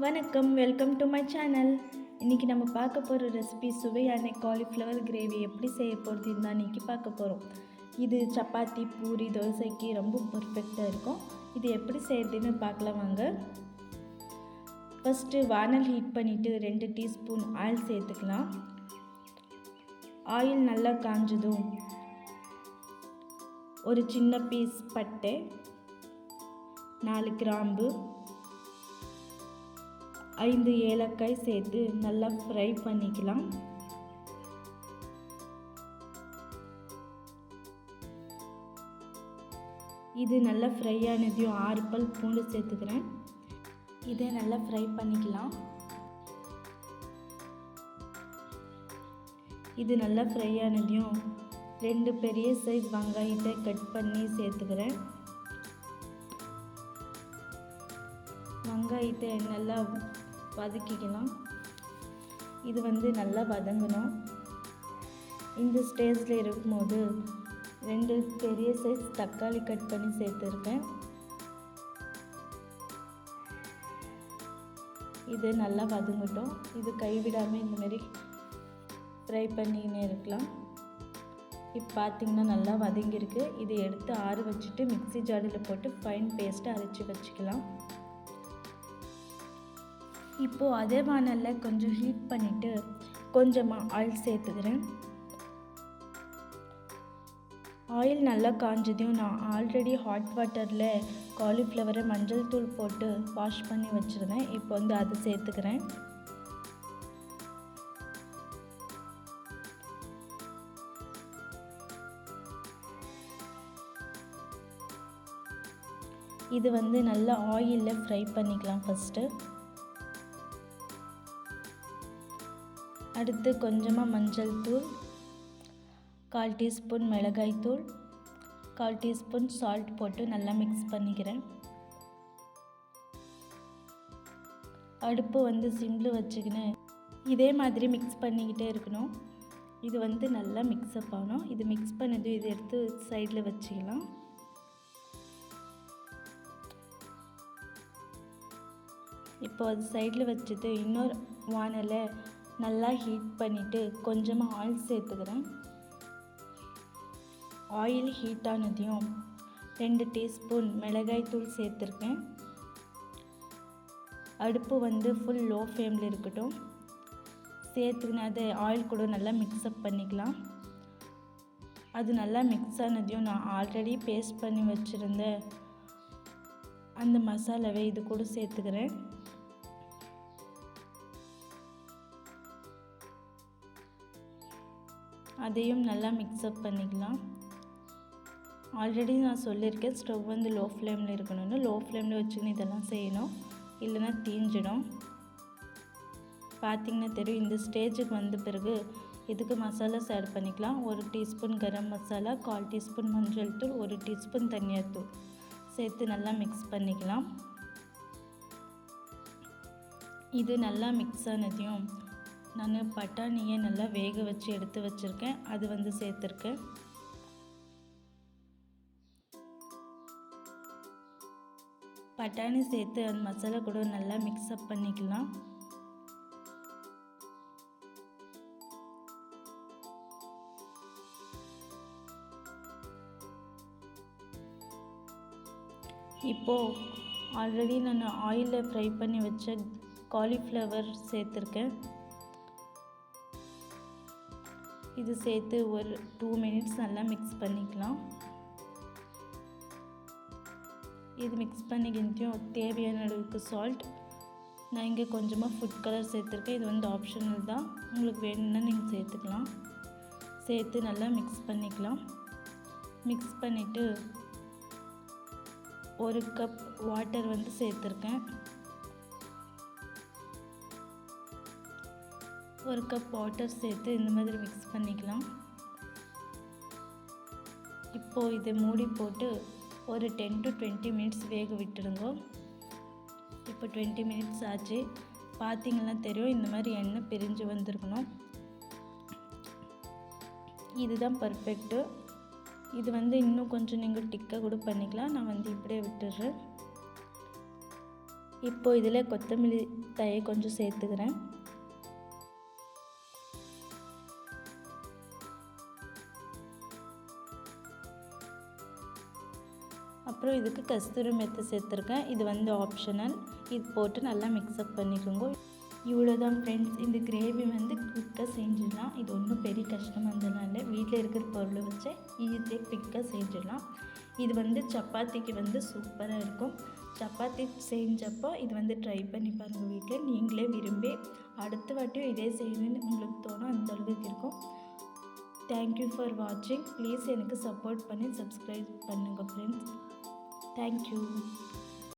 வணக்கம், welcome to my channel. இன்றைக்கி நம்ம பார்க்க போகிற ரெசிபி சுவையான காலிஃப்ளவர் கிரேவி எப்படி செய்ய போகிறதுன்னு தான் இன்றைக்கி பார்க்க போகிறோம். இது சப்பாத்தி, பூரி, தோசைக்கு ரொம்ப பர்ஃபெக்டாக இருக்கும். இது எப்படி செய்கிறதுன்னு பார்க்கலாம் வாங்க. ஃபஸ்ட்டு வானல் ஹீட் பண்ணிவிட்டு 2 டீஸ்பூன் ஆயில் சேர்த்துக்கலாம். ஆயில் நல்லா காஞ்சதும் ஒரு சின்ன பீஸ் பட்டை, 4 கிராம்பு, 5 ஏலக்காய் சேர்த்து நல்லா ஃப்ரை பண்ணிக்கலாம். இது நல்லா ஃப்ரை ஆனதையும் 6 பல் பூண்டு சேர்த்துக்கிறேன். இதை நல்லா ஃப்ரை பண்ணிக்கலாம். இது நல்லா ஃப்ரை ஆனதையும் 2 பெரிய சைஸ் வெங்காயத்தை கட் பண்ணி சேர்த்துக்கிறேன். வெங்காயத்தை நல்லா வதக்கிக்கலாம். இது நல்லா வதங்கணும். இந்த ஸ்டேஜில் இருக்கும்போது 2 பெரிய சைஸ் தக்காளி கட் பண்ணி சேர்த்துருக்கேன். இது நல்லா வதங்கட்டும். இது கைவிடாமல் இந்தமாரி ஃப்ரை பண்ணிக்கினே இருக்கலாம். இப்போ பார்த்திங்கன்னா நல்லா வதங்கியிருக்கு. இதை எடுத்து ஆற வச்சுட்டு மிக்ஸி ஜாடியில் போட்டு ஃபைன் பேஸ்ட்டை அரைச்சி வச்சுக்கலாம். இப்போது அதே வானலில் கொஞ்சம் ஹீட் பண்ணிவிட்டு கொஞ்சமாக ஆயில் சேர்த்துக்கிறேன். ஆயில் நல்லா காஞ்சதையும் நான் ஆல்ரெடி ஹாட் வாட்டரில் காலிஃப்ளவரை மஞ்சள் தூள் போட்டு வாஷ் பண்ணி வச்சுருந்தேன். இப்போ அதை சேர்த்துக்கிறேன். இது நல்லா ஆயிலில் ஃப்ரை பண்ணிக்கலாம் ஃபஸ்ட்டு. அடுத்து கொஞ்சமாக மஞ்சள் தூள், 1/4 டீஸ்பூன் மிளகாய் தூள், 1/4 டீஸ்பூன் சால்ட் போட்டு நல்லா மிக்ஸ் பண்ணிக்கிறேன். அடுப்பு சிம்மில் வச்சுக்கின்னு இதே மாதிரி மிக்ஸ் பண்ணிக்கிட்டே இருக்கணும். இது நல்லா மிக்ஸ்அப் ஆகணும். இது மிக்ஸ் பண்ணது இதை எடுத்து சைடில் வச்சுக்கலாம். இப்போ அது சைடில் வச்சுட்டு இன்னொரு வானலை நல்லா ஹீட் பண்ணிவிட்டு கொஞ்சமாக ஆயில் சேர்த்துக்கிறேன். ஆயில் ஹீட் ஆனதையும் 2 டீஸ்பூன் மிளகாய் தூள் சேர்த்துருக்கேன். அடுப்பு ஃபுல் லோ ஃப்ளேமில் இருக்கட்டும். சேர்த்துக்கின்னு அதை ஆயில் கூட நல்லா மிக்ஸ்அப் பண்ணிக்கலாம். அது நல்லா மிக்ஸ் ஆனதையும் நான் ஆல்ரெடி பேஸ்ட் பண்ணி வச்சுருந்த அந்த மசாலாவை இது கூட சேர்த்துக்கிறேன். அதையும் நல்லா மிக்ஸ்அப் பண்ணிக்கலாம். ஆல்ரெடி நான் சொல்லியிருக்கேன், ஸ்டவ் லோ ஃப்ளேமில் இருக்கணும்னு. லோ ஃப்ளேமில் வச்சுக்கின்னு இதெல்லாம் செய்யணும், இல்லைன்னா தீஞ்சிடும். பார்த்திங்கன்னா தெரியும். இந்த ஸ்டேஜுக்கு வந்த பிறகு இதுக்கு மசாலாஸ் ஆட் பண்ணிக்கலாம். 1 டீஸ்பூன் கரம் மசாலா, 1/4 டீஸ்பூன் மஞ்சள் தூள், 1 டீஸ்பூன் தனியாத்தூள் சேர்த்து நல்லா மிக்ஸ் பண்ணிக்கலாம். இது நல்லா மிக்ஸ் ஆனதையும் நான் பட்டாணியை நல்லா வேக வச்சு எடுத்து வச்சுருக்கேன். அது சேர்த்துருக்கேன். பட்டாணி சேர்த்து அந்த மசாலா கூட நல்லா மிக்ஸ்அப் பண்ணிக்கலாம். இப்போது ஆல்ரெடி நான் ஆயிலில் ஃப்ரை பண்ணி வச்ச காலிஃப்ளவர் சேர்த்துருக்கேன். இது சேர்த்து ஒரு 2 மினிட்ஸ் நல்லா மிக்ஸ் பண்ணிக்கலாம். இது மிக்ஸ் பண்ணிக்கிட்டையும் தேவையான அளவுக்கு சால்ட், நான் இங்கே கொஞ்சமாக ஃபுட் கலர் சேர்த்துருக்கேன். இது ஆப்ஷனல் தான், உங்களுக்கு வேணும்னா நீங்கள் சேர்த்துக்கலாம். சேர்த்து நல்லா மிக்ஸ் பண்ணிக்கலாம். மிக்ஸ் பண்ணிவிட்டு 1 கப் வாட்டர் சேர்த்துருக்கேன். 1 கப் வாட்டர் சேர்த்து இந்த மாதிரி மிக்ஸ் பண்ணிக்கலாம். இப்போது இதை மூடி போட்டு ஒரு 10 to 20 மினிட்ஸ் வேக விட்டுடுங்க. இப்போ 20 மினிட்ஸ் ஆச்சு. பார்த்திங்கன்னா தெரியும், இந்த மாதிரி எண்ணெய் பிரிஞ்சு வந்திருக்கணும். இதுதான் பர்ஃபெக்ட்டு. இது இன்னும் கொஞ்சம் நீங்கள் டிக்காக கூட பண்ணிக்கலாம். நான் இப்படியே விட்டுடுறேன். இப்போ இதில் கொத்தமல்லி தழையை கொஞ்சம் சேர்த்துக்கிறேன். அப்புறம் இதுக்கு கஸ்தூரி மெத்தி சேர்த்துருக்கேன். இது வந்து ஆப்ஷனல். இது போட்டு நல்லா மிக்ஸ்அப் பண்ணிக்கோங்க. இவ்வளோதான் ஃப்ரெண்ட்ஸ். இந்த கிரேவி வந்து குயிக்காக செஞ்சிடலாம். இது ஒன்றும் பெரிய கஷ்டமாக இருந்ததுனால இல்லை, வீட்டில் இருக்கிற பொருளை வச்சு ஈஸியாக குயிக்காக செஞ்சிடலாம். இது வந்து சப்பாத்திக்கு வந்து சூப்பராக இருக்கும். சப்பாத்தி செஞ்சப்போ இது வந்து ட்ரை பண்ணி பாருங்கள் வீட்டில். நீங்களே விரும்பி அடுத்த வாட்டியும் இதே செய்யணும்னு உங்களுக்கு தோணும், அந்த அளவுக்கு இருக்கும். தேங்க்யூ ஃபார் வாட்சிங். ப்ளீஸ் எனக்கு சப்போர்ட் பண்ணி சப்ஸ்கிரைப் பண்ணுங்கள் ஃப்ரெண்ட்ஸ். தேங்க்யூ.